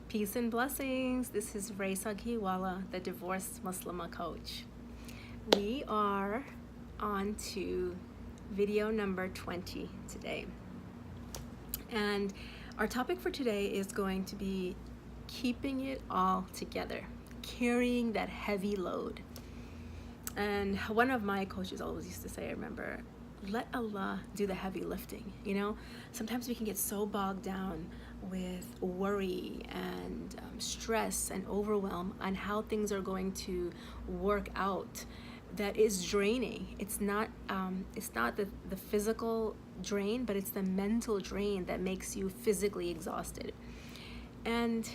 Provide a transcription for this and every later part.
Peace and blessings. This is Ray Saghiwala, the divorced Muslima coach. We are on to video number 20 today. And our topic for today is going to be keeping it all together, carrying that heavy load. And one of my coaches always used to say, I remember, let Allah do the heavy lifting. You know, sometimes we can get so bogged down with worry and stress and overwhelm on how things are going to work out that is draining. It's not the physical drain, but it's the mental drain that makes you physically exhausted. And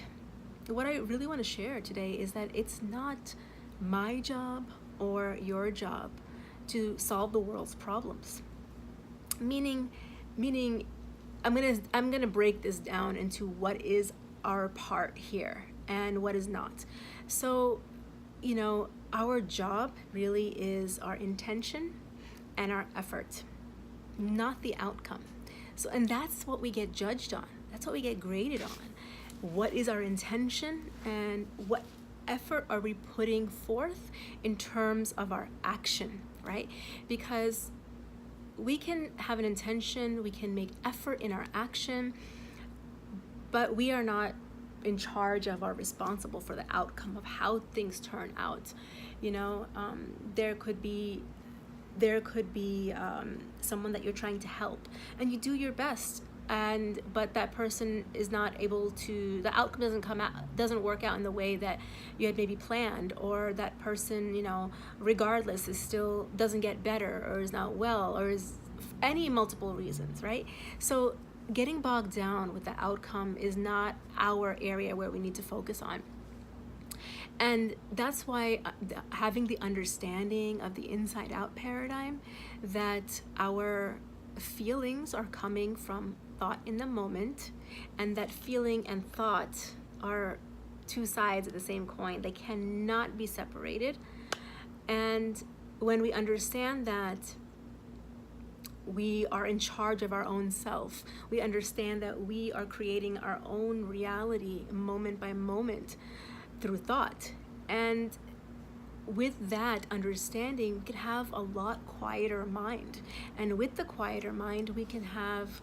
what I really want to share today is that it's not my job or your job to solve the world's problems. Meaning I'm gonna break this down into what is our part here and what is not. So, you know, our job really is our intention and our effort, not the outcome. So, and that's what we get judged on. That's what we get graded on. What is our intention and what effort are we putting forth in terms of our action, right? Because we can have an intention, we can make effort in our action, but we are not in charge of or responsible for the outcome of how things turn out. You know, there could be someone that you're trying to help, and you do your best, but that person is not able to, the outcome doesn't work out in the way that you had maybe planned, or that person, you know, regardless is still doesn't get better or is not well, or is any multiple reasons, right? So getting bogged down with the outcome is not our area where we need to focus on. And that's why having the understanding of the inside out paradigm, that our feelings are coming from thought in the moment, and that feeling and thought are two sides of the same coin. They cannot be separated. And when we understand that we are in charge of our own self, we understand that we are creating our own reality moment by moment through thought. And with that understanding, we can have a lot quieter mind. And with the quieter mind, we can have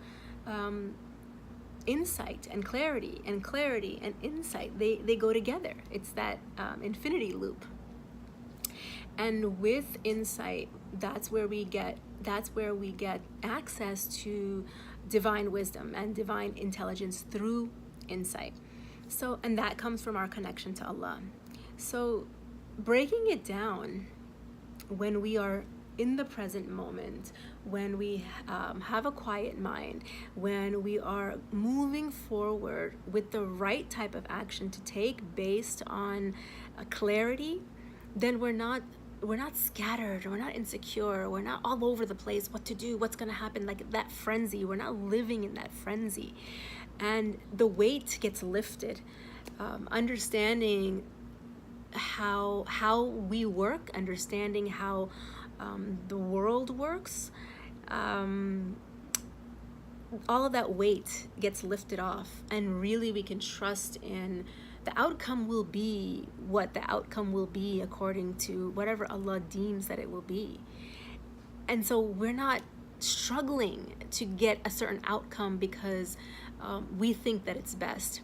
insight and clarity and insight. They go together. It's that infinity loop. And with insight, that's where we get access to divine wisdom and divine intelligence through insight. So, and that comes from our connection to Allah. So breaking it down, when we are in the present moment, when we have a quiet mind, when we are moving forward with the right type of action to take based on clarity, then we're not scattered, we're not insecure, we're not all over the place, what to do, what's going to happen, like that frenzy. We're not living in that frenzy. And the weight gets lifted. Understanding how we work, understanding how the world works, all of that weight gets lifted off, and really we can trust in the outcome will be what the outcome will be according to whatever Allah deems that it will be. And so we're not struggling to get a certain outcome because we think that it's best.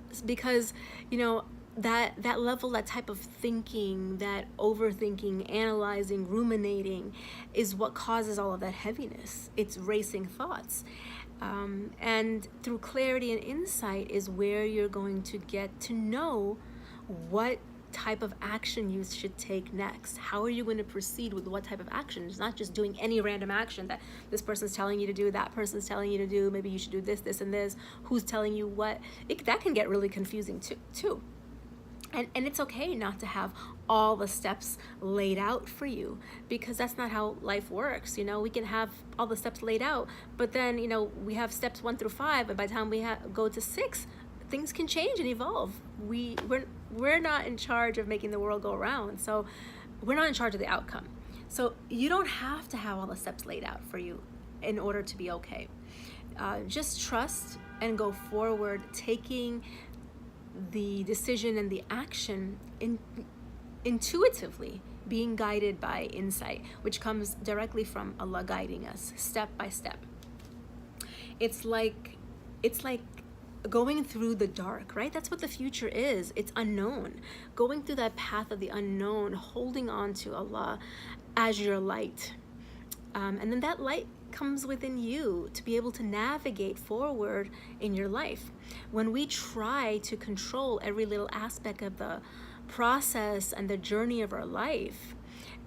It's because, you know, that level, that type of thinking, that overthinking, analyzing, ruminating is what causes all of that heaviness. It's racing thoughts. And through clarity and insight is where you're going to get to know what type of action you should take next. How are you going to proceed with what type of action? It's not just doing any random action that this person's telling you to do, that person's telling you to do, maybe you should do this, this, and this, who's telling you what. That can get really confusing too. And it's okay not to have all the steps laid out for you, because that's not how life works. You know, we can have all the steps laid out, but then, you know, we have steps 1 through 5, and by the time we go to 6, things can change and evolve. We're not in charge of making the world go around, so we're not in charge of the outcome. So you don't have to have all the steps laid out for you in order to be okay. Just trust and go forward, taking the decision and the action intuitively, being guided by insight, which comes directly from Allah guiding us step by step. It's like going through the dark, right? That's what the future is. It's unknown. Going through that path of the unknown, holding on to Allah as your light. And then that light comes within you to be able to navigate forward in your life. When we try to control every little aspect of the process and the journey of our life,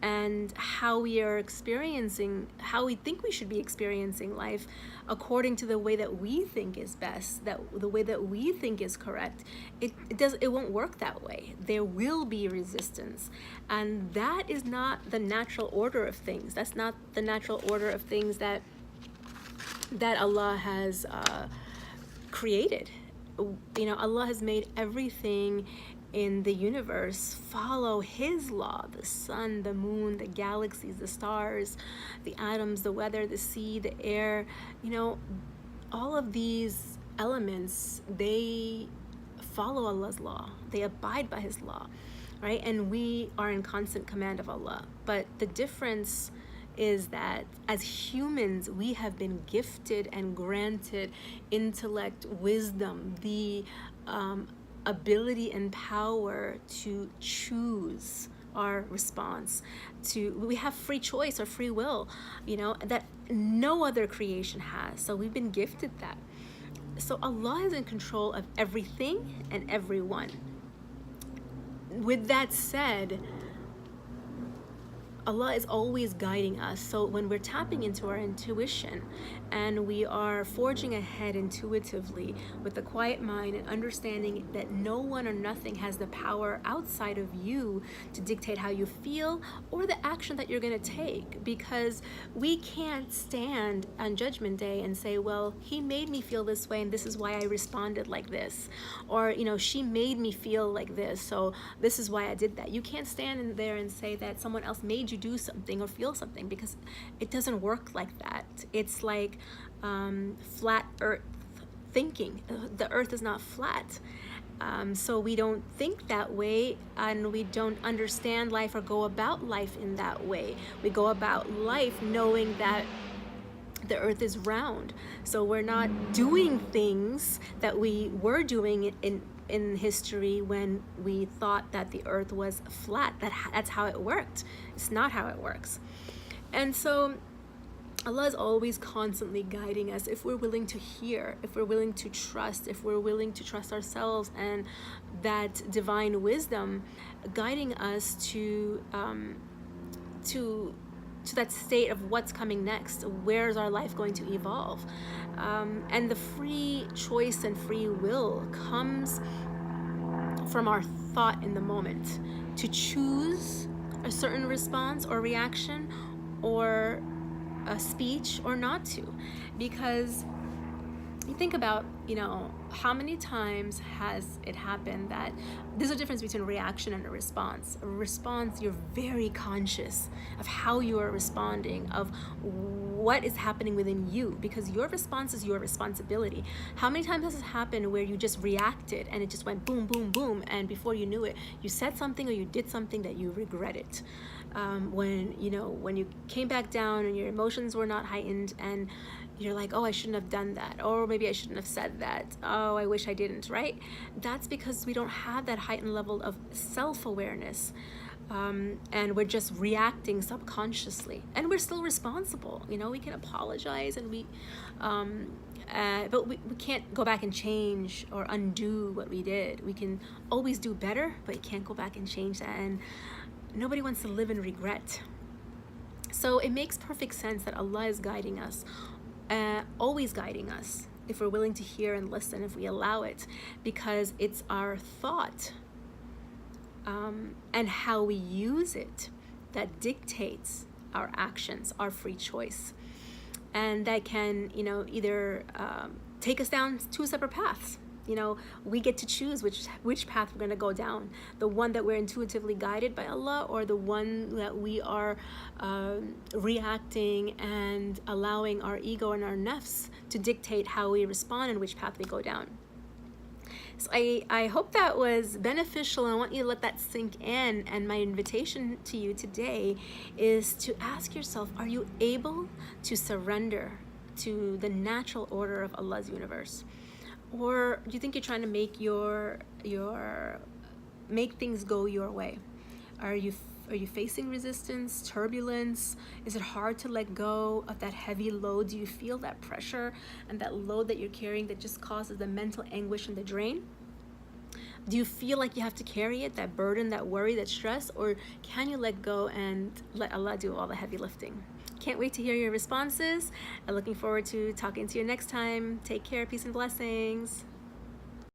and how we are experiencing, how we think we should be experiencing life according to the way that we think is best, that the way that we think is correct, it won't work that way. There will be resistance, and that is not the natural order of things. That's not the natural order of things that Allah has created. You know, Allah has made everything in the universe follow His law: the sun, the moon, the galaxies, the stars, the atoms, the weather, the sea, the air. You know, all of these elements, they follow Allah's law. They abide by His law, right? And we are in constant command of Allah. But the difference is that as humans, we have been gifted and granted intellect, wisdom, the ability and power to choose our response. We have free choice or free will, you know, that no other creation has. So we've been gifted that. So Allah is in control of everything and everyone. With that said, Allah is always guiding us. So when we're tapping into our intuition and we are forging ahead intuitively with a quiet mind and understanding that no one or nothing has the power outside of you to dictate how you feel or the action that you're going to take, because we can't stand on Judgment Day and say, well, he made me feel this way and this is why I responded like this, or, you know, she made me feel like this, so this is why I did that. You can't stand in there and say that someone else made you do something or feel something, because it doesn't work like that. It's like flat earth thinking. The earth is not flat. So we don't think that way, and we don't understand life or go about life in that way. We go about life knowing that the earth is round. So we're not doing things that we were doing in history when we thought that the earth was flat. That's how it worked. It's not how it works. And so Allah is always constantly guiding us if we're willing to hear, if we're willing to trust, if we're willing to trust ourselves and that divine wisdom guiding us to that state of what's coming next. Where's our life going to evolve? And the free choice and free will comes from our thought in the moment to choose a certain response or reaction or a speech or not to. Because you think about, you know, how many times has it happened that there's a difference between a reaction and a response. A response, you're very conscious of how you are responding, of what is happening within you, because your response is your responsibility. How many times has it happened where you just reacted and it just went boom, boom, boom, and before you knew it, you said something or you did something that you regretted? When you came back down and your emotions were not heightened and you're like, oh, I shouldn't have done that, or maybe I shouldn't have said that, oh, I wish I didn't, right? That's because we don't have that heightened level of self-awareness, and we're just reacting subconsciously, and we're still responsible. You know, we can apologize and but we can't go back and change or undo what we did. We can always do better, but you can't go back and change that, and nobody wants to live in regret. So it makes perfect sense that Allah is guiding us, always guiding us, if we're willing to hear and listen, if we allow it, because it's our thought and how we use it that dictates our actions, our free choice. And that can, either take us down two separate paths. We get to choose which path we're going to go down, the one that we're intuitively guided by Allah, or the one that we are reacting and allowing our ego and our nafs to dictate how we respond and which path we go down. So I hope that was beneficial, and I want you to let that sink in. And my invitation to you today is to ask yourself, are you able to surrender to the natural order of Allah's universe? Or do you think you're trying to make things go your way? Are you facing resistance, turbulence? Is it hard to let go of that heavy load? Do you feel that pressure and that load that you're carrying that just causes the mental anguish and the drain? Do you feel like you have to carry it, that burden, that worry, that stress? Or can you let go and let Allah do all the heavy lifting? Can't wait to hear your responses. I'm looking forward to talking to you next time. Take care, peace and blessings.